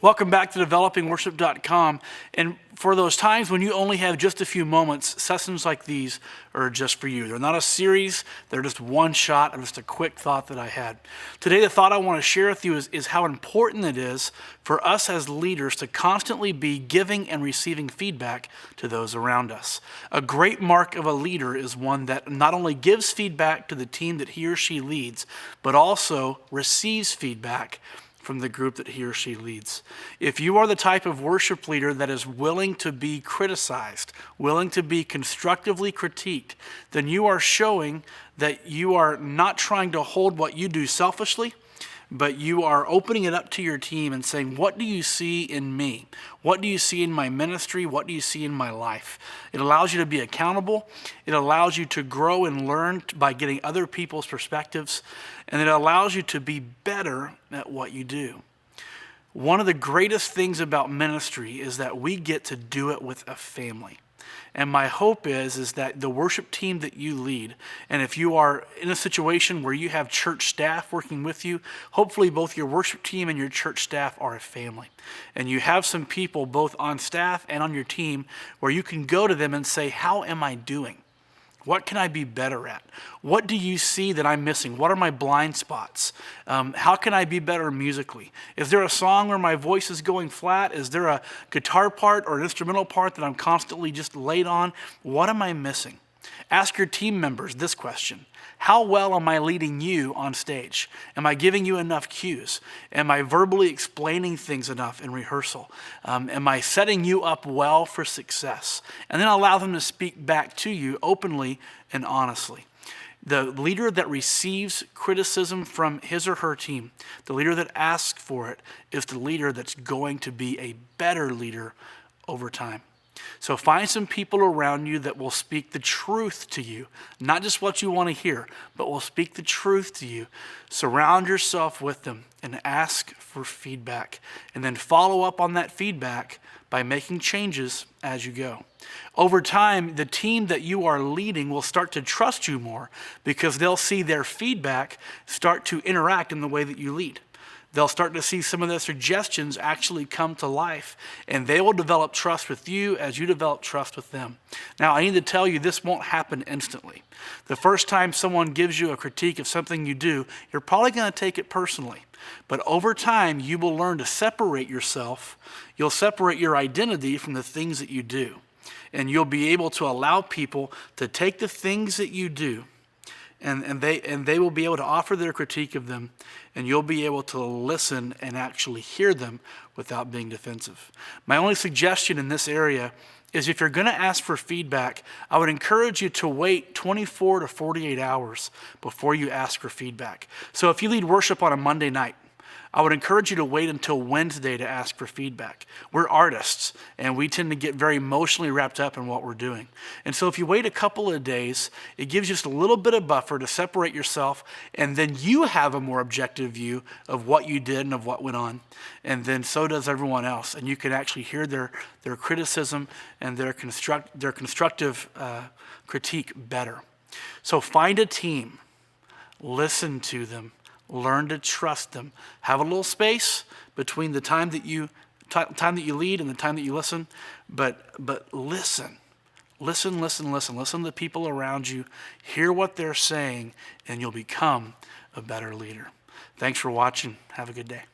Welcome back to developingworship.com. And for those times when you only have just a few moments, sessions like these are just for you. They're not a series, they're just one shot of just a quick thought that I had. Today, the thought I want to share with you is how important it is for us as leaders to constantly be giving and receiving feedback to those around us. A great mark of a leader is one that not only gives feedback to the team that he or she leads, but also receives feedback from the group that he or she leads. If you are the type of worship leader that is willing to be criticized, willing to be constructively critiqued, then you are showing that you are not trying to hold what you do selfishly, but you are opening it up to your team and saying, what do you see in me? What do you see in my ministry? What do you see in my life? It allows you to be accountable. It allows you to grow and learn by getting other people's perspectives. And it allows you to be better at what you do. One of the greatest things about ministry is that we get to do it with a family. And my hope is that the worship team that you lead, and if you are in a situation where you have church staff working with you, hopefully both your worship team and your church staff are a family. And you have some people both on staff and on your team where you can go to them and say, how am I doing? What can I be better at? What do you see that I'm missing? What are my blind spots? How can I be better musically? Is there a song where my voice is going flat? Is there a guitar part or an instrumental part that I'm constantly just late on? What am I missing? Ask your team members this question. How well am I leading you on stage? Am I giving you enough cues? Am I verbally explaining things enough in rehearsal? Am I setting you up well for success? And then allow them to speak back to you openly and honestly. The leader that receives criticism from his or her team, the leader that asks for it, is the leader that's going to be a better leader over time. So find some people around you that will speak the truth to you, not just what you want to hear, but will speak the truth to you. Surround yourself with them and ask for feedback, and then follow up on that feedback by making changes as you go. Over time, the team that you are leading will start to trust you more because they'll see their feedback start to interact in the way that you lead. They'll start to see some of their suggestions actually come to life, and they will develop trust with you as you develop trust with them. Now, I need to tell you, this won't happen instantly. The first time someone gives you a critique of something you do, you're probably going to take it personally. But over time, you will learn to separate yourself. You'll separate your identity from the things that you do. And you'll be able to allow people to take the things that you do, and they will be able to offer their critique of them, and you'll be able to listen and actually hear them without being defensive. My only suggestion in this area is if you're going to ask for feedback, I would encourage you to wait 24 to 48 hours before you ask for feedback. So if you lead worship on a Monday night, I would encourage you to wait until Wednesday to ask for feedback. We're artists, and we tend to get very emotionally wrapped up in what we're doing. And so if you wait a couple of days, it gives you just a little bit of buffer to separate yourself, and then you have a more objective view of what you did and of what went on. And then so does everyone else. And you can actually hear their criticism and their constructive critique better. So find a team, listen to them, learn to trust them. Have a little space between the time that you lead and the time that you listen, but listen. Listen to the people around you. Hear what they're saying, and you'll become a better leader. Thanks for watching. Have a good day.